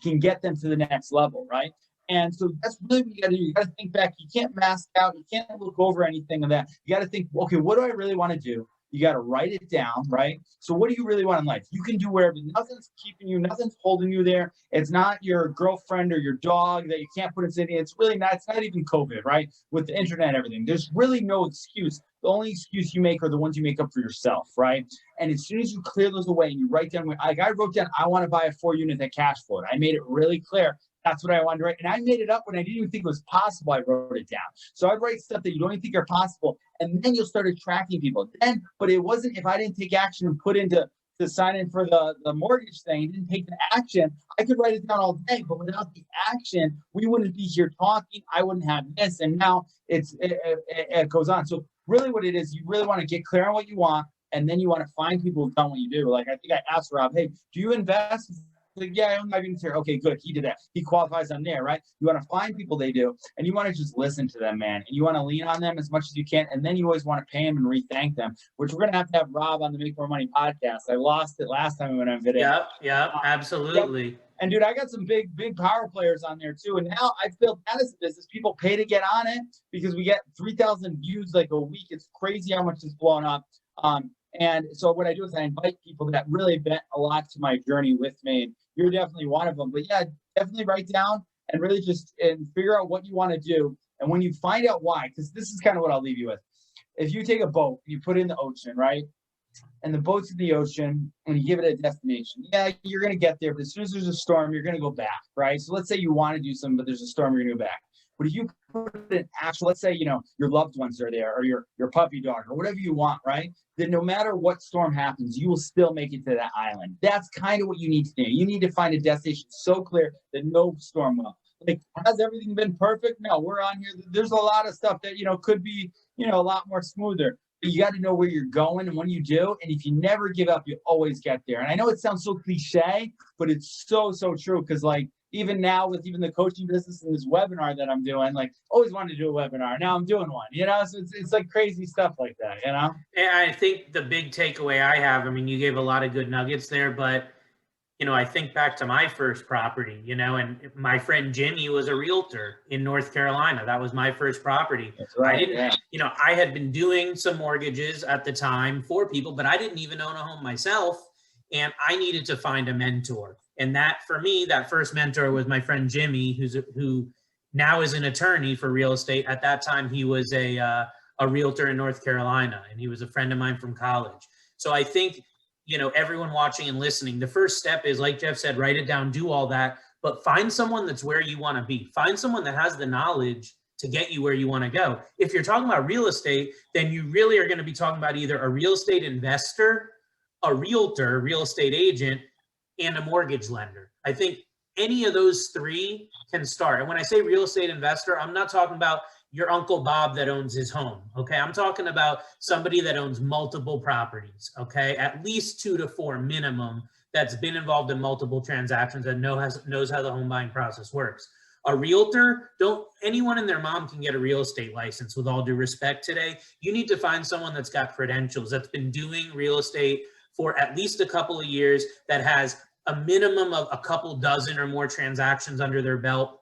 can get them to the next level, right? And so that's really what you got to do. You got to think back. You can't mask out. You can't look over anything of that. You got to think, okay, what do I really want to do? You got to write it down, right? So what do you really want in life? You can do whatever. Nothing's keeping you. Nothing's holding you there. It's not your girlfriend or your dog that you can't put in city. It's really not. It's not even COVID, right? With the internet and everything. There's really no excuse. The only excuse you make are the ones you make up for yourself, right? And as soon as you clear those away and you write down, like I wrote down, I want to buy a 4-unit that cash flowed. I made it really clear. That's what I wanted to write. And I made it up when I didn't even think it was possible. I wrote it down. So I'd write stuff that you don't even think are possible. And then you'll start attracting people. But it wasn't, if I didn't take action and put into to sign in for the mortgage thing, didn't take the action, I could write it down all day. But without the action, we wouldn't be here talking. I wouldn't have this. And now it goes on. So really what it is, you really want to get clear on what you want. And then you want to find people who've done what you do. Like I think I asked Rob, hey, do you invest? Like, yeah, I own my units here. Okay, good. He did that. He qualifies on there, right? You want to find people they do, and you want to just listen to them, man. And you want to lean on them as much as you can, and then you always want to pay them and re-thank them, which we're going to have Rob on the Make More Money podcast. I lost it last time we went on video. Yeah, absolutely. Yep. And dude, I got some big power players on there too. And now I've built that as a business. People pay to get on it because we get 3,000 views like a week. It's crazy how much it's blown up. And so what I do is I invite people that really bet a lot to my journey with me. you're definitely one of them. But yeah, definitely write down and really just and figure out what you want to do. And when you find out why, because this is kind of what I'll leave you with. If you take a boat, you put it in the ocean, right? And the boat's in the ocean and you give it a destination. Yeah, you're going to get there, but as soon as there's a storm, you're going to go back, right? So let's say you want to do something, but there's a storm, you're going to go back. But if you put an actual, let's say, your loved ones are there or your puppy dog or whatever you want, right? Then no matter what storm happens, you will still make it to that island. That's kind of what you need to do. You need to find a destination so clear that no storm will. Like, has everything been perfect? No, we're on here. There's a lot of stuff that, could be, a lot more smoother. But you got to know where you're going, and when you do, and if you never give up, you always get there. And I know it sounds so cliche, but it's so, so true. Because like, even now with even the coaching business and this webinar that I'm doing, like always wanted to do a webinar. Now I'm doing one, so it's like crazy stuff like that, And I think the big takeaway I have, I mean, you gave a lot of good nuggets there, but I think back to my first property, and my friend Jimmy was a realtor in North Carolina. That was my first property. That's right. I didn't, I had been doing some mortgages at the time for people, but I didn't even own a home myself. And I needed to find a mentor. And that, for me, that first mentor was my friend Jimmy, who now is an attorney for real estate. At that time, he was a realtor in North Carolina, and he was a friend of mine from college. So I think, everyone watching and listening, the first step is, like Jeff said, write it down, do all that, but find someone that's where you want to be. Find someone that has the knowledge to get you where you want to go. If you're talking about real estate, then you really are going to be talking about either a real estate investor, a realtor, real estate agent, and a mortgage lender. I think any of those three can start. And when I say real estate investor, I'm not talking about your Uncle Bob that owns his home, okay? I'm talking about somebody that owns multiple properties, okay? At least 2 to 4 minimum, that's been involved in multiple transactions and knows how the home buying process works. A realtor, anyone and their mom can get a real estate license, with all due respect today. You need to find someone that's got credentials, that's been doing real estate for at least a couple of years, that has a minimum of a couple dozen or more transactions under their belt.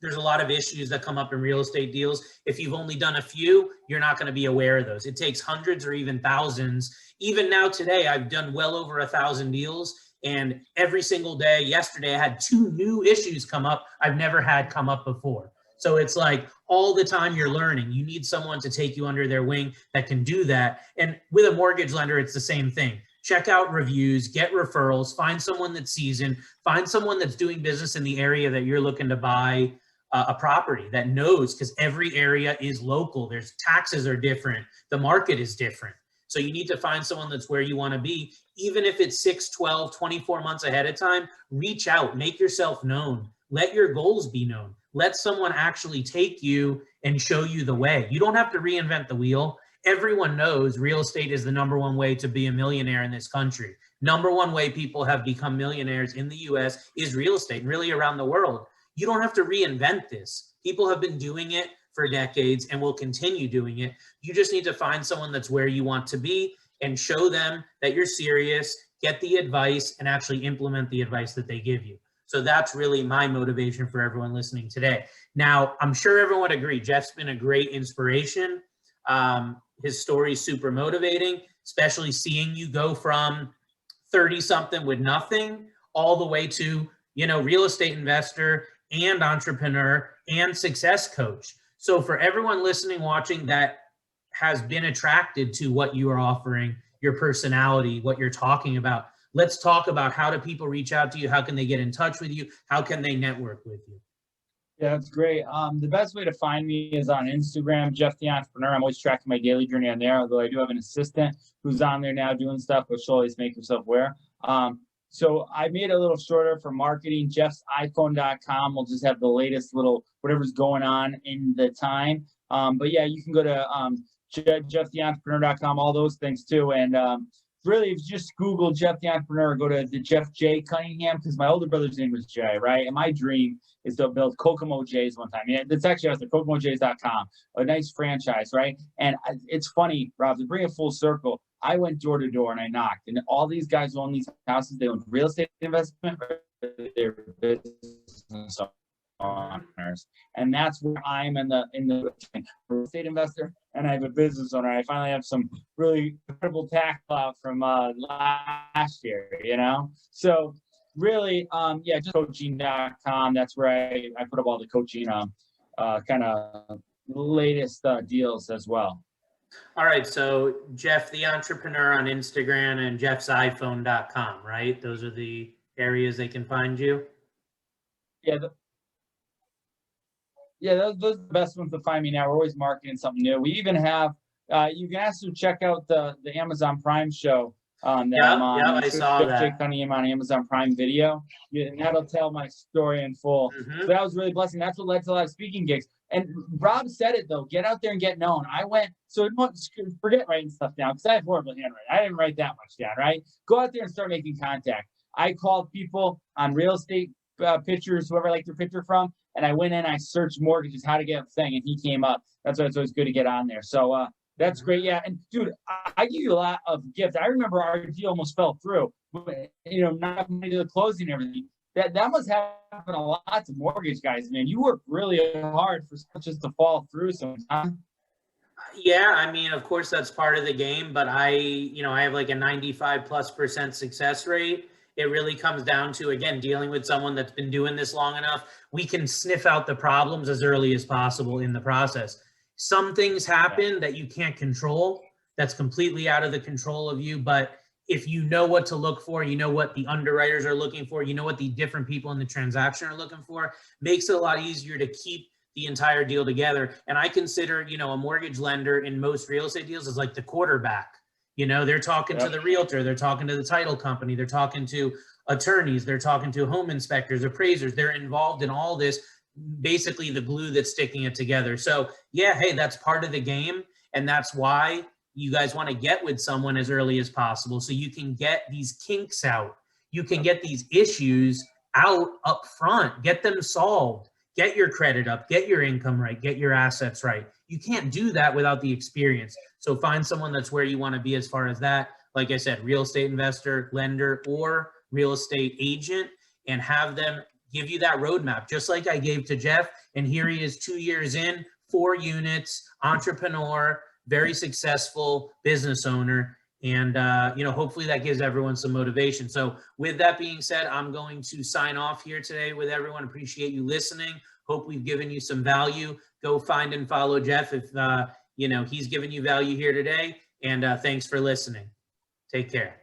There's a lot of issues that come up in real estate deals. If you've only done a few, you're not going to be aware of those. It takes hundreds or even thousands. Even now today, I've done well over 1,000 deals. And every single day, yesterday, I had 2 new issues come up I've never had come up before. So it's like all the time you're learning. You need someone to take you under their wing that can do that. And with a mortgage lender, it's the same thing. Check out reviews, get referrals, find someone that's seasoned, find someone that's doing business in the area that you're looking to buy a property, that knows, because every area is local. There's taxes are different. The market is different. So you need to find someone that's where you want to be. Even if it's 6, 12, 24 months ahead of time, reach out, make yourself known. Let your goals be known. Let someone actually take you and show you the way. You don't have to reinvent the wheel. Everyone knows real estate is the #1 way to be a millionaire in this country. #1 way people have become millionaires in the US is real estate, and really around the world. You don't have to reinvent this. People have been doing it for decades and will continue doing it. You just need to find someone that's where you want to be and show them that you're serious, get the advice, and actually implement the advice that they give you. So that's really my motivation for everyone listening today. Now, I'm sure everyone would agree, Jeff's been a great inspiration. His story is super motivating, especially seeing you go from 30-something with nothing all the way to, real estate investor and entrepreneur and success coach. So for everyone listening, watching, that has been attracted to what you are offering, your personality, what you're talking about, let's talk about, how do people reach out to you? How can they get in touch with you? How can they network with you? Yeah, that's great. The best way to find me is on Instagram, Jeff the Entrepreneur. I'm always tracking my daily journey on there, although I do have an assistant who's on there now doing stuff, but she'll always make herself aware. So I made it a little shorter for marketing. jeffsiphone.com will just have the latest little whatever's going on in the time. But yeah, you can go to jefftheentrepreneur.com, all those things too. And really, if you just Google Jeff the Entrepreneur, go to the Jeff J. Cunningham, because my older brother's name was Jay, right? And my dream is to build Kokomo Jays one time. Yeah, it's actually out there, kokomojays.com, a nice franchise, right? And it's funny, Rob, to bring it full circle, I went door to door and I knocked, and all these guys who own these houses, they own real estate investment, their business owners, and that's where I'm in the real estate investor, and I have a business owner. I finally have some really incredible tax out from last year, So really, yeah, just coaching.com. That's where I put up all the coaching, kind of latest deals as well. All right. So Jeff, the entrepreneur on Instagram and jeffsiphone.com, right? Those are the areas they can find you. Yeah, yeah, those are the best ones to find me now. We're always marketing something new. We even have, you can also check out the Amazon Prime show that I'm Yep. on. Yep. I saw Jeff J. that. Cunningham on Amazon Prime Video. Yeah, and that'll tell my story in full. So that was really a blessing. That's what led to a lot of speaking gigs. And Rob said it though, get out there and get known. I went, so forget writing stuff down because I have horrible handwriting. I didn't write that much down, right? Go out there and start making contact. I called people on real estate pictures, whoever I like their picture from, and I went in, I searched mortgages, how to get a thing, and he came up. That's why it's always good to get on there. So that's great. Yeah. And dude, I give you a lot of gifts. I remember our deal almost fell through, not money to the closing and everything. That must happen a lot to mortgage guys, man. You work really hard for stuff just to fall through sometimes. Yeah, I mean, of course, that's part of the game, but I have like a 95+% success rate. It really comes down to, again, dealing with someone that's been doing this long enough. We can sniff out the problems as early as possible in the process. Some things happen that you can't control. That's completely out of the control of you. But if you know what to look for, you know what the underwriters are looking for, you know what the different people in the transaction are looking for, makes it a lot easier to keep the entire deal together. And I consider, a mortgage lender in most real estate deals is like the quarterback. They're talking to the realtor, they're talking to the title company, they're talking to attorneys, they're talking to home inspectors, appraisers. They're involved in all this, basically the glue that's sticking it together. So yeah, hey, that's part of the game. And that's why you guys want to get with someone as early as possible so you can get these kinks out. You can get these issues out up front, get them solved, get your credit up, get your income right, get your assets right. You can't do that without the experience. So find someone that's where you want to be as far as that. Like I said, real estate investor, lender, or real estate agent, and have them give you that roadmap, just like I gave to Jeff. And here he is 2 years in, 4 units, entrepreneur, very successful business owner. And, hopefully that gives everyone some motivation. So with that being said, I'm going to sign off here today with everyone. Appreciate you listening. Hope we've given you some value. Go find and follow Jeff if, he's given you value here today. And thanks for listening. Take care.